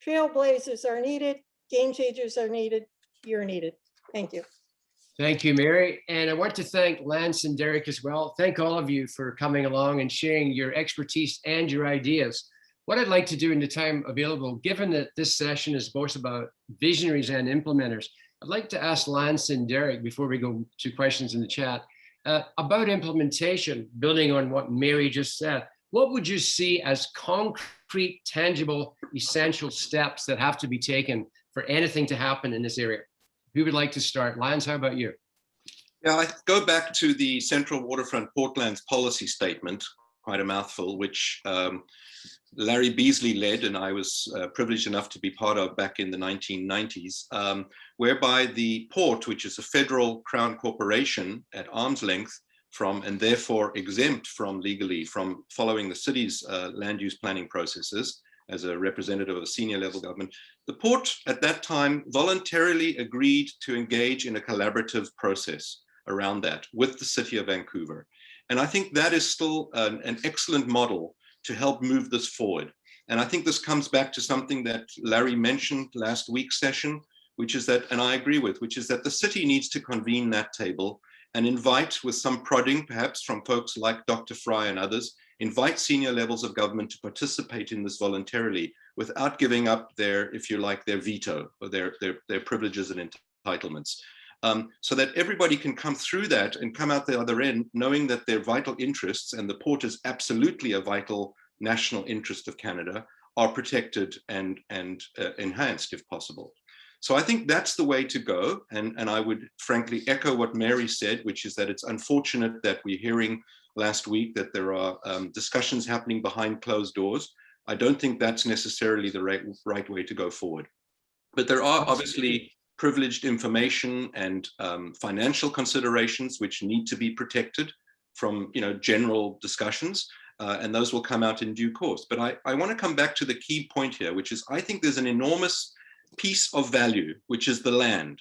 trailblazers are needed, game changers are needed, you're needed. Thank you. Thank you, Mary. And I want to thank Lance and Derek as well. Thank all of you for coming along and sharing your expertise and your ideas. What I'd like to do in the time available, given that this session is both about visionaries and implementers, I'd like to ask Lance and Derek, before we go to questions in the chat, about implementation, building on what Mary just said. What would you see as concrete, tangible, essential steps that have to be taken for anything to happen in this area? Who would like to start? Lance, how about you? Yeah, I go back to the Central Waterfront Portlands policy statement, quite a mouthful, which Larry Beasley led, and I was privileged enough to be part of back in the 1990s, whereby the port, which is a federal crown corporation at arm's length, from and therefore exempt from legally from following the city's land use planning processes as a representative of a senior level government, the port at that time voluntarily agreed to engage in a collaborative process around that with the city of Vancouver. And I think that is still an excellent model to help move this forward. And I think this comes back to something that Larry mentioned last week's session, which is that, and I agree with, which is that the city needs to convene that table and invite, with some prodding, perhaps from folks like Dr. Fry and others, invite senior levels of government to participate in this voluntarily without giving up their, if you like, their veto or their privileges and entitlements. So that everybody can come through that and come out the other end knowing that their vital interests, and the port is absolutely a vital national interest of Canada, are protected and enhanced if possible. So I think that's the way to go. And I would frankly echo what Mary said, which is that it's unfortunate that we're hearing last week that there are discussions happening behind closed doors. I don't think that's necessarily the right way to go forward. But there are obviously privileged information and financial considerations which need to be protected from, you know, general discussions, and those will come out in due course. But I want to come back to the key point here, which is I think there's an enormous piece of value, which is the land.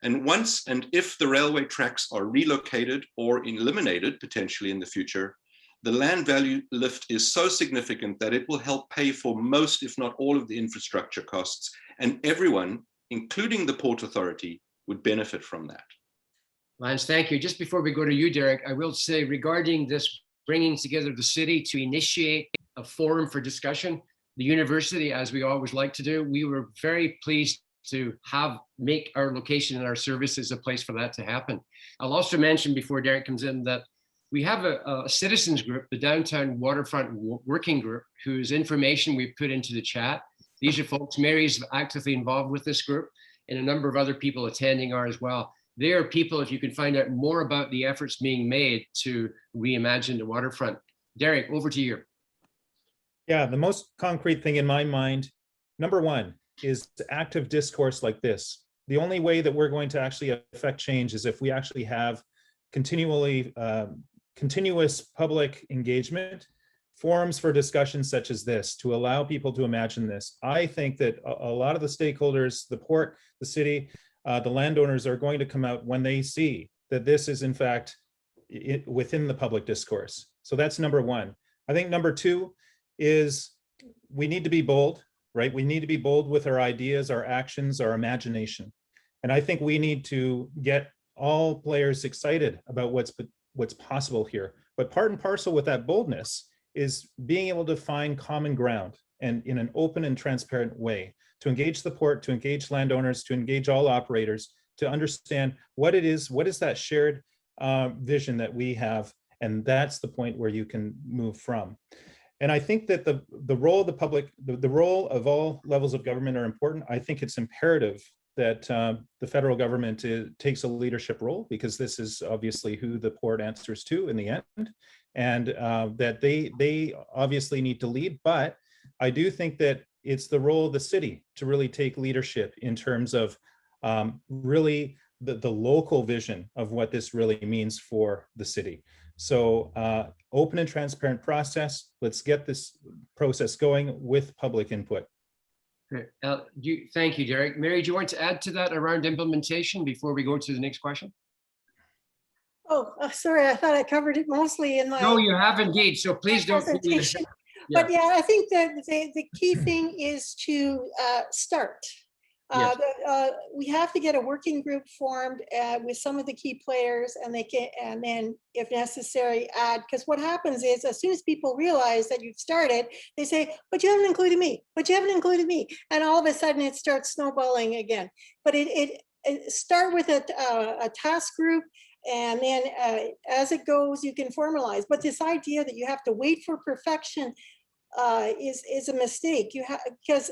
And once and if the railway tracks are relocated or eliminated potentially in the future, the land value lift is so significant that it will help pay for most, if not all, of the infrastructure costs, and everyone, including the Port Authority, would benefit from that. Lance, thank you. Just before we go to you, Derek, I will say regarding this bringing together the city to initiate a forum for discussion, the university, as we always like to do, we were very pleased to make our location and our services a place for that to happen. I'll also mention before Derek comes in that we have a citizens group, the Downtown Waterfront Working Group, whose information we've put into the chat. These are folks, Mary's actively involved with this group, and a number of other people attending are as well. They are people, if you can find out more about the efforts being made to reimagine the waterfront. Derek, over to you. Yeah, the most concrete thing in my mind, number one, is active discourse like this. The only way that we're going to actually affect change is if we actually have continuous public engagement, forums for discussions such as this, to allow people to imagine this. I think that a lot of the stakeholders, the port, the city, the landowners are going to come out when they see that this is in fact within the public discourse. So that's number one. I think number two is we need to be bold, right? We need to be bold with our ideas, our actions, our imagination. And I think we need to get all players excited about what's possible here. But part and parcel with that boldness is being able to find common ground, and in an open and transparent way, to engage the port, to engage landowners, to engage all operators, to understand what it is, what is that shared vision that we have. And that's the point where you can move from. And I think that the role of the public, the role of all levels of government are important. I think it's imperative that the federal government takes a leadership role, because this is obviously who the port answers to in the end, and that they obviously need to lead. But I do think that it's the role of the city to really take leadership in terms of really the local vision of what this really means for the city. So open and transparent process. Let's get this process going with public input. Great. Thank you, Derek. Mary, do you want to add to that around implementation before we go to the next question? Oh, sorry, I thought I covered it mostly in my. No, you have indeed. So please don't. Presentation. Yeah. But yeah, I think that the key thing is to start. Yes. We have to get a working group formed with some of the key players, and then if necessary add, because what happens is as soon as people realize that you've started, they say, but you haven't included me, and all of a sudden it starts snowballing again. But it start with a task group, and then as it goes you can formalize. But this idea that you have to wait for perfection is a mistake. You have, because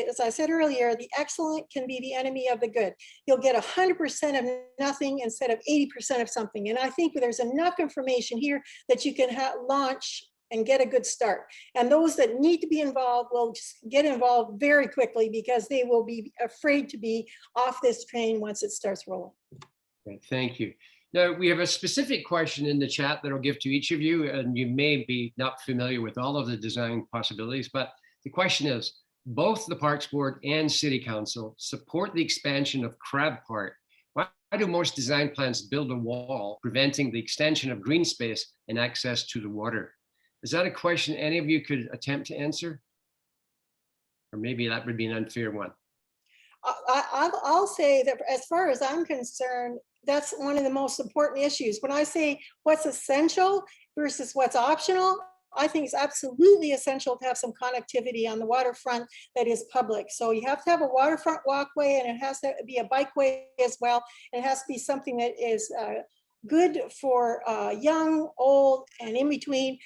as I said earlier, the excellent can be the enemy of the good. You'll get 100% of nothing instead of 80% of something. And I think there's enough information here that you can launch and get a good start. And those that need to be involved will just get involved very quickly, because they will be afraid to be off this train once it starts rolling. Great, thank you. Now, we have a specific question in the chat that I'll give to each of you, and you may be not familiar with all of the design possibilities, but the question is, both the Parks Board and City Council support the expansion of Crab Park. Why do most design plans build a wall preventing the extension of green space and access to the water? Is that a question any of you could attempt to answer? Or maybe that would be an unfair one. I'll say that as far as I'm concerned, that's one of the most important issues. When I say what's essential versus what's optional, I think it's absolutely essential to have some connectivity on the waterfront that is public. So you have to have a waterfront walkway, and it has to be a bikeway as well. It has to be something that is good for young, old, and in between.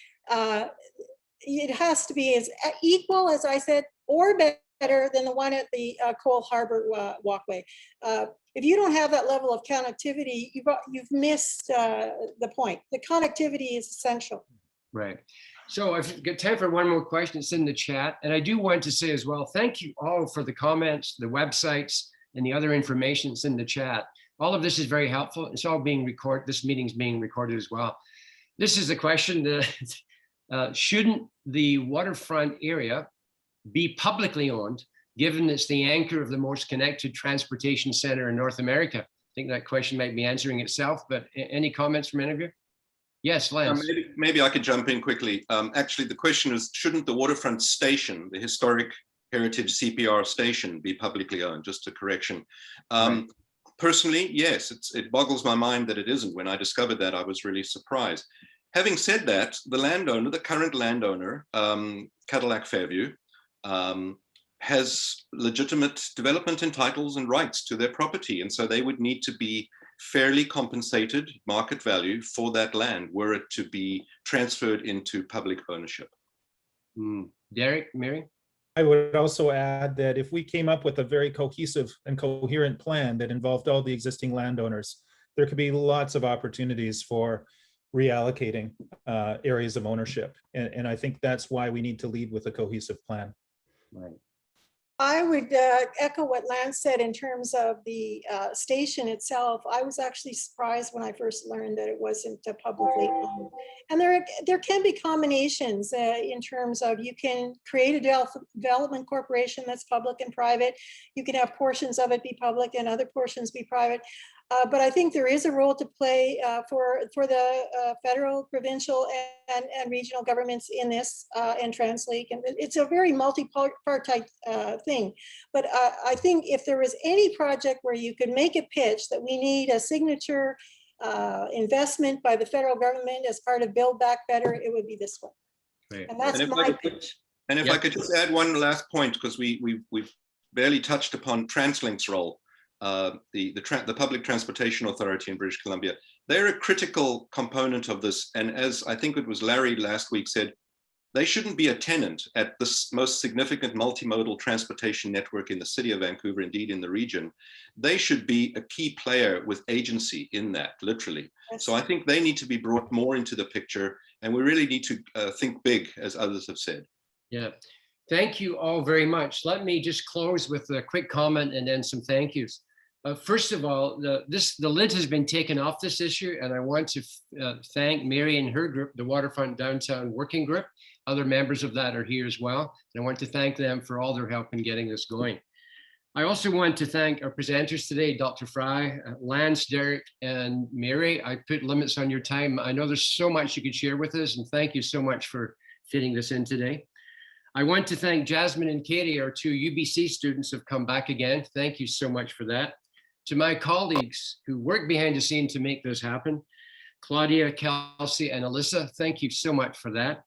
It has to be as equal, as I said, or better than the one at the Cole Harbor walkway. If you don't have that level of connectivity, you've missed the point. The connectivity is essential. Right. So if you've got time for one more question, it's in the chat. And I do want to say as well, thank you all for the comments, the websites, and the other information that's in the chat. All of this is very helpful. It's all being recorded. This meeting's being recorded as well. This is the question that shouldn't the waterfront area be publicly owned, given it's the anchor of the most connected transportation center in North America? I think that question might be answering itself, but any comments from any of you? Yes, Lance. Maybe I could jump in quickly. Actually, the question is, shouldn't the Waterfront Station, the historic heritage CPR station, be publicly owned? Just a correction. Right. Personally, yes, it boggles my mind that it isn't. When I discovered that, I was really surprised. Having said that, the landowner, the current landowner, Cadillac Fairview, has legitimate development entitles and rights to their property. And so they would need to be fairly compensated market value for that land were it to be transferred into public ownership. Derek, Mary? I would also add that if we came up with a very cohesive and coherent plan that involved all the existing landowners, there could be lots of opportunities for reallocating areas of ownership. And I think that's why we need to lead with a cohesive plan. Right. I would echo what Lance said in terms of the station itself. I was actually surprised when I first learned that it wasn't publicly owned. And there can be combinations in terms of, you can create a development corporation that's public and private. You can have portions of it be public and other portions be private. But I think there is a role to play for the federal, provincial, and regional governments in this and TransLink. And it's a very multi-partite thing. But I think if there was any project where you could make a pitch that we need a signature investment by the federal government as part of Build Back Better, it would be this one. Right. And that's my pitch. And if I could just add one last point, because we've barely touched upon TransLink's role. The Public Transportation Authority in British Columbia, they're a critical component of this. And as I think it was Larry last week said, they shouldn't be a tenant at the most significant multimodal transportation network in the city of Vancouver, indeed in the region. They should be a key player with agency in that, literally. So I think they need to be brought more into the picture, and we really need to think big, as others have said. Yeah. Thank you all very much. Let me just close with a quick comment and then some thank yous. First of all, the lid has been taken off this issue, and I want to thank Mary and her group, the Waterfront Downtown Working Group. Other members of that are here as well. And I want to thank them for all their help in getting this going. I also want to thank our presenters today, Dr. Fry, Lance, Derek, and Mary. I put limits on your time. I know there's so much you could share with us, and thank you so much for fitting this in today. I want to thank Jasmine and Katie, our two UBC students have come back again. Thank you so much for that. To my colleagues who work behind the scene to make this happen, Claudia, Kelsey, and Alyssa, thank you so much for that.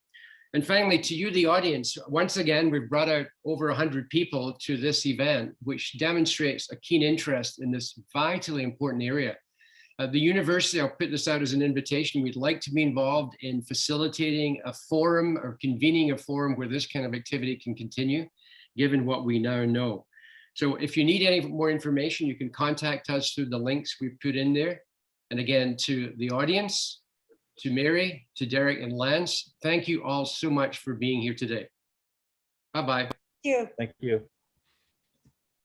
And finally, to you, the audience, once again, we've brought out over 100 people to this event, which demonstrates a keen interest in this vitally important area. The university, I'll put this out as an invitation, we'd like to be involved in facilitating a forum or convening a forum where this kind of activity can continue, given what we now know. So if you need any more information, you can contact us through the links we've put in there. And again, to the audience, to Mary, to Derek and Lance, thank you all so much for being here today. Bye-bye. Thank you. Thank you.